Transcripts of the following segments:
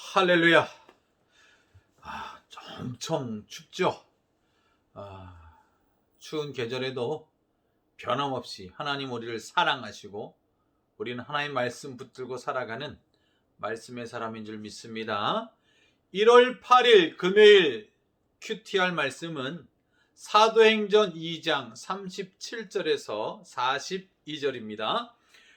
할렐루야. 엄청 춥죠. 추운 계절에도 변함없이 하나님 우리를 사랑하시고 우리는 하나님 말씀 붙들고 살아가는 말씀의 사람인 줄 믿습니다. 1월 8일 금요일 QTR 말씀은 사도행전 2장 37절에서 42절입니다.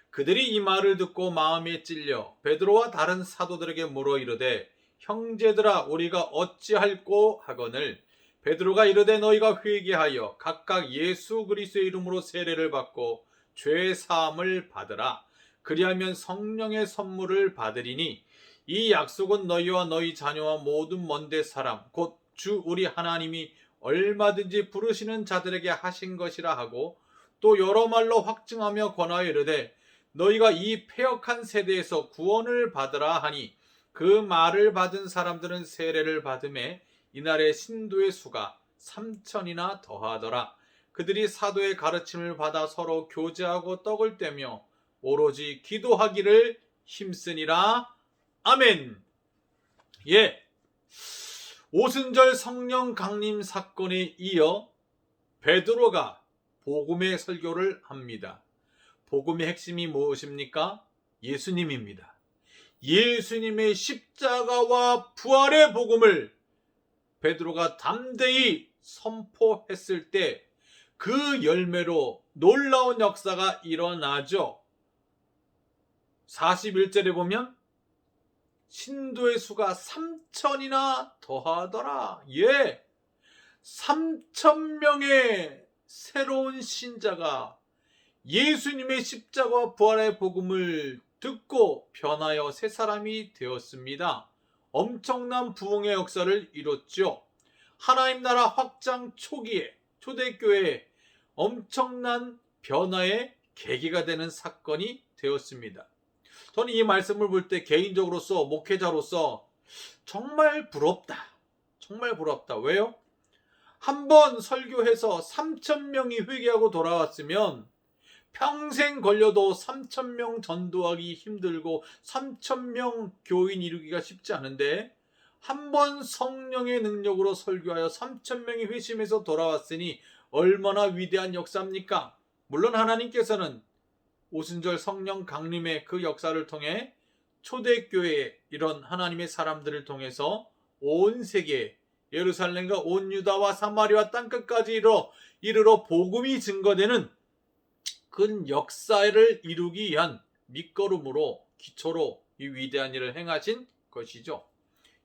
그들이 이 말을 듣고 마음에 찔려 베드로와 다른 사도들에게 물어 이르되 형제들아 우리가 어찌할꼬 하거늘 베드로가 이르되 너희가 회개하여 각각 예수 그리스도의 이름으로 세례를 받고 죄 사함을 받으라. 그리하면 성령의 선물을 받으리니 이 약속은 너희와 너희 자녀와 모든 먼데 사람 곧 주 우리 하나님이 얼마든지 부르시는 자들에게 하신 것이라 하고 또 여러 말로 확증하며 권하여 이르되 너희가 이 패역한 세대에서 구원을 받으라 하니 그 말을 받은 사람들은 세례를 받음에 이날의 신도의 수가 3,000이나 더하더라. 그들이 사도의 가르침을 받아 서로 교제하고 떡을 떼며 오로지 기도하기를 힘쓰니라. 아멘. 오순절 성령 강림 사건에 이어 베드로가 복음의 설교를 합니다. 복음의 핵심이 무엇입니까? 예수님입니다. 예수님의 십자가와 부활의 복음을 베드로가 담대히 선포했을 때 그 열매로 놀라운 역사가 일어나죠. 41절에 보면 신도의 수가 3,000이나 더하더라. 3,000명의 새로운 신자가 예수님의 십자가와 부활의 복음을 듣고 변하여 새 사람이 되었습니다. 엄청난 부흥의 역사를 이뤘죠. 하나님 나라 확장 초기에 초대교회에 엄청난 변화의 계기가 되는 사건이 되었습니다. 저는 이 말씀을 볼 때 개인적으로서 목회자로서 정말 부럽다. 정말 부럽다. 왜요? 한번 설교해서 3,000명이 회개하고 돌아왔으면 평생 걸려도 3,000명 전도하기 힘들고 3,000명 교인 이루기가 쉽지 않은데 한번 성령의 능력으로 설교하여 3,000명이 회심해서 돌아왔으니 얼마나 위대한 역사입니까? 물론 하나님께서는 오순절 성령 강림의 그 역사를 통해 초대교회에 이런 하나님의 사람들을 통해서 온 세계 예루살렘과 온 유다와 사마리아 땅끝까지 이르러 복음이 증거되는 큰 역사를 이루기 위한 밑거름으로 기초로 이 위대한 일을 행하신 것이죠.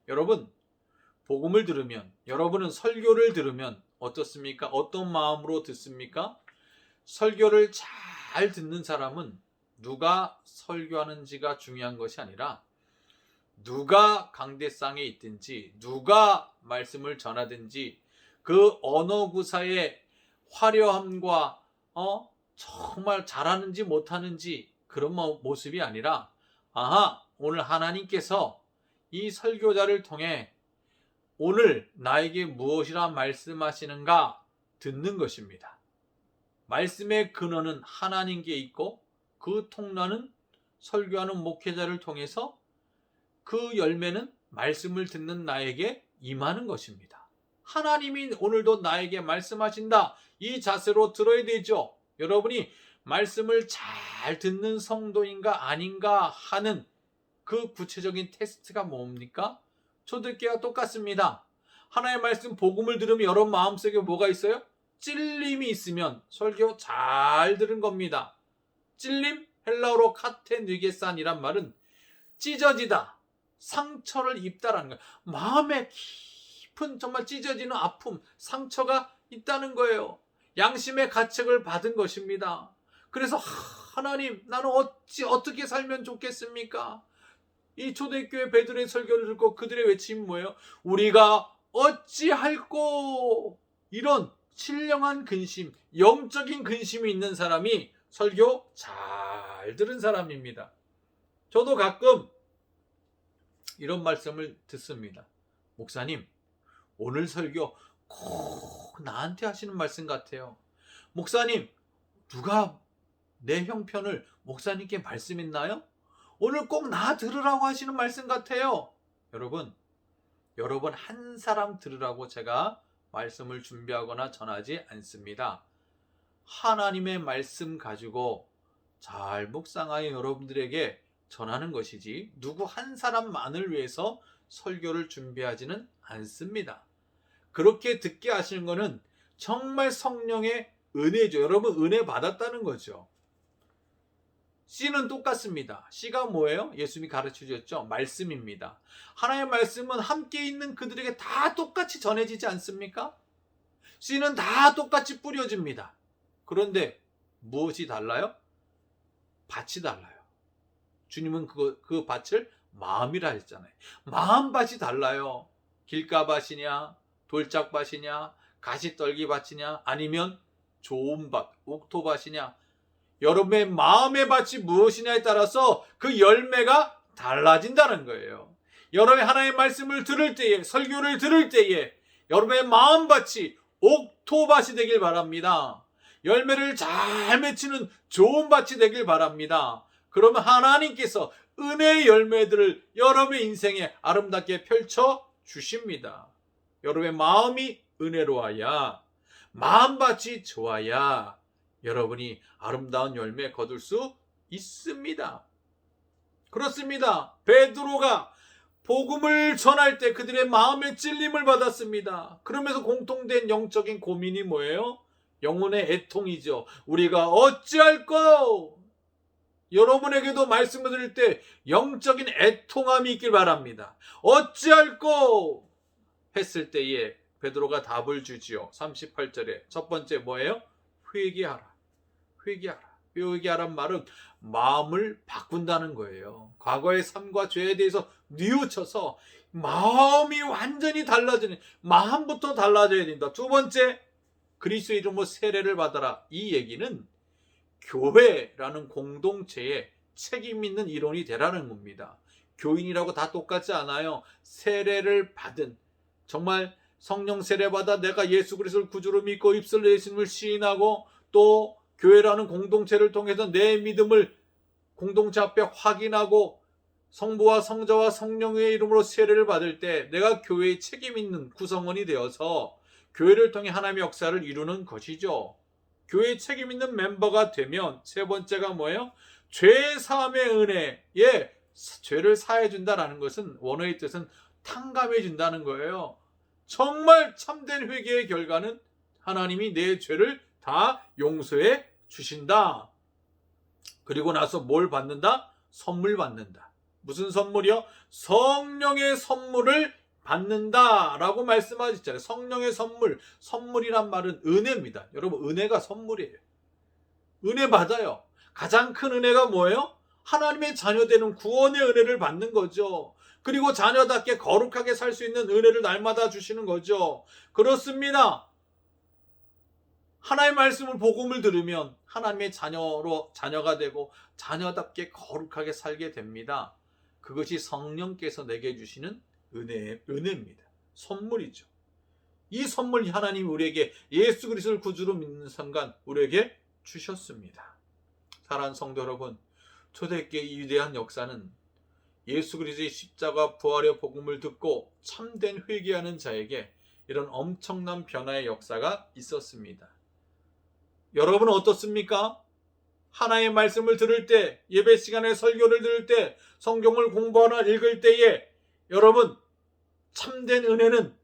여러분, 복음을 들으면 여러분은 설교를 들으면 어떻습니까? 어떤 마음으로 듣습니까? 설교를 잘 듣는 사람은 누가 설교하는지가 중요한 것이 아니라 누가 강대상에 있든지 누가 말씀을 전하든지 그 언어 구사의 화려함과 정말 잘하는지 못하는지 그런 모습이 아니라 오늘 하나님께서 이 설교자를 통해 오늘 나에게 무엇이라 말씀하시는가 듣는 것입니다. 말씀의 근원은 하나님께 있고 그 통로는 설교하는 목회자를 통해서 그 열매는 말씀을 듣는 나에게 임하는 것입니다. 하나님이 오늘도 나에게 말씀하신다. 이 자세로 들어야 되죠. 여러분이 말씀을 잘 듣는 성도인가 아닌가 하는 그 구체적인 테스트가 뭡니까? 초대교회와 똑같습니다. 하나님의 말씀 복음을 들으면 여러분 마음속에 뭐가 있어요? 찔림이 있으면 설교 잘 들은 겁니다. 찔림? 헬라어로 카테뉘게산이란 말은 찢어지다, 상처를 입다라는 거예요. 마음에 깊은 정말 찢어지는 아픔, 상처가 있다는 거예요. 양심의 가책을 받은 것입니다. 그래서 하나님, 나는 어떻게 살면 좋겠습니까? 이 초대교회 베드로의 설교를 듣고 그들의 외침이 뭐예요? 우리가 어찌할꼬. 이런 신령한 근심, 영적인 근심이 있는 사람이 설교 잘 들은 사람입니다. 저도 가끔 이런 말씀을 듣습니다. 목사님, 오늘 설교 꼭 나한테 하시는 말씀 같아요. 목사님, 누가 내 형편을 목사님께 말씀했나요? 오늘 꼭 나 들으라고 하시는 말씀 같아요. 여러분 한 사람 들으라고 제가 말씀을 준비하거나 전하지 않습니다. 하나님의 말씀 가지고 잘 묵상하여 여러분들에게 전하는 것이지 누구 한 사람만을 위해서 설교를 준비하지는 않습니다. 그렇게 듣게 하시는 것은 정말 성령의 은혜죠. 여러분 은혜 받았다는 거죠. C는 똑같습니다. C가 뭐예요? 예수님이 가르쳐 주셨죠? 말씀입니다. 하나님의 말씀은 함께 있는 그들에게 다 똑같이 전해지지 않습니까? C는 다 똑같이 뿌려집니다. 그런데 무엇이 달라요? 밭이 달라요. 주님은 그 밭을 마음이라 했잖아요. 마음밭이 달라요. 길가밭이냐, 돌짝밭이냐, 가시떨기밭이냐, 아니면 좋은 밭, 옥토밭이냐. 여러분의 마음의 밭이 무엇이냐에 따라서 그 열매가 달라진다는 거예요. 여러분이 하나님의 말씀을 들을 때에, 설교를 들을 때에 여러분의 마음밭이 옥토밭이 되길 바랍니다. 열매를 잘 맺히는 좋은 밭이 되길 바랍니다. 그러면 하나님께서 은혜의 열매들을 여러분의 인생에 아름답게 펼쳐 주십니다. 여러분의 마음이 은혜로워야, 마음밭이 좋아야 여러분이 아름다운 열매 거둘 수 있습니다. 그렇습니다. 베드로가 복음을 전할 때 그들의 마음의 찔림을 받았습니다. 그러면서 공통된 영적인 고민이 뭐예요? 영혼의 애통이죠. 우리가 어찌할꼬? 여러분에게도 말씀을 드릴 때 영적인 애통함이 있길 바랍니다. 어찌할꼬? 했을 때에 베드로가 답을 주지요. 38절에 첫 번째 뭐예요? 회개하라. 회개하라. 회개하란 말은 마음을 바꾼다는 거예요. 과거의 삶과 죄에 대해서 뉘우쳐서 마음이 완전히 달라지는, 마음부터 달라져야 된다. 두 번째, 그리스도의 이름으로 세례를 받아라. 이 얘기는 교회라는 공동체에 책임 있는 일원이 되라는 겁니다. 교인이라고 다 똑같지 않아요. 세례를 받은, 정말 성령 세례받아 내가 예수 그리스도를 구주로 믿고 입술로 예수님을 시인하고 또 교회라는 공동체를 통해서 내 믿음을 공동체 앞에 확인하고 성부와 성자와 성령의 이름으로 세례를 받을 때 내가 교회의 책임 있는 구성원이 되어서 교회를 통해 하나님의 역사를 이루는 것이죠. 교회의 책임 있는 멤버가 되면 세 번째가 뭐예요? 죄 사함의 은혜에 죄를 사해 준다라는 것은 원어의 뜻은 탕감해 준다는 거예요. 정말 참된 회개의 결과는 하나님이 내 죄를 다 용서해 주신다. 그리고 나서 뭘 받는다? 선물 받는다. 무슨 선물이요? 성령의 선물을 받는다라고 말씀하셨잖아요. 성령의 선물, 선물이란 말은 은혜입니다. 여러분 은혜가 선물이에요. 은혜 받아요. 가장 큰 은혜가 뭐예요? 하나님의 자녀되는 구원의 은혜를 받는 거죠. 그리고 자녀답게 거룩하게 살 수 있는 은혜를 날마다 주시는 거죠. 그렇습니다. 하나님의 말씀을 복음을 들으면 하나님의 자녀가 되고 자녀답게 거룩하게 살게 됩니다. 그것이 성령께서 내게 주시는 은혜입니다. 선물이죠. 이 선물 하나님이 우리에게 예수 그리스도를 구주로 믿는 순간 우리에게 주셨습니다. 사랑하는 성도 여러분, 초대교회의 위대한 역사는 예수 그리스도의 십자가 부활의 복음을 듣고 참된 회개하는 자에게 이런 엄청난 변화의 역사가 있었습니다. 여러분은 어떻습니까? 하나님의 말씀을 들을 때, 예배 시간에 설교를 들을 때, 성경을 공부하거나 읽을 때에 여러분 참된 은혜는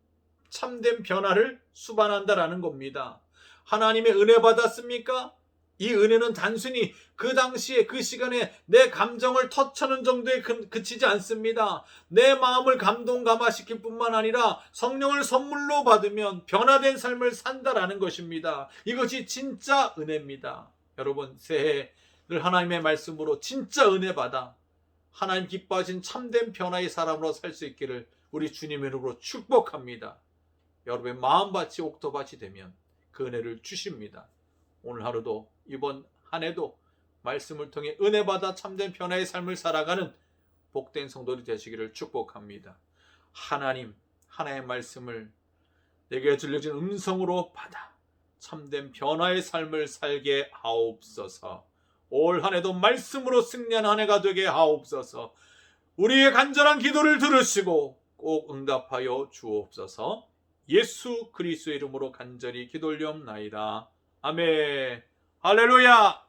참된 변화를 수반한다라는 겁니다. 하나님의 은혜 받았습니까? 이 은혜는 단순히 그 당시에 그 시간에 내 감정을 터치하는 정도에 그치지 않습니다. 내 마음을 감동감화시킬 뿐만 아니라 성령을 선물로 받으면 변화된 삶을 산다라는 것입니다. 이것이 진짜 은혜입니다. 여러분 새해를 하나님의 말씀으로 진짜 은혜 받아 하나님 기뻐하신 참된 변화의 사람으로 살 수 있기를 우리 주님의 이름으로 축복합니다. 여러분의 마음밭이 옥토밭이 되면 그 은혜를 주십니다. 오늘 하루도 이번 한 해도 말씀을 통해 은혜 받아 참된 변화의 삶을 살아가는 복된 성도들이 되시기를 축복합니다. 하나님의 말씀을 내게 들려진 음성으로 받아 참된 변화의 삶을 살게 하옵소서. 올 한 해도 말씀으로 승리한 한 해가 되게 하옵소서. 우리의 간절한 기도를 들으시고 꼭 응답하여 주옵소서. 예수 그리스도의 이름으로 간절히 기도 올리옵나이다. 아멘. 할렐루야.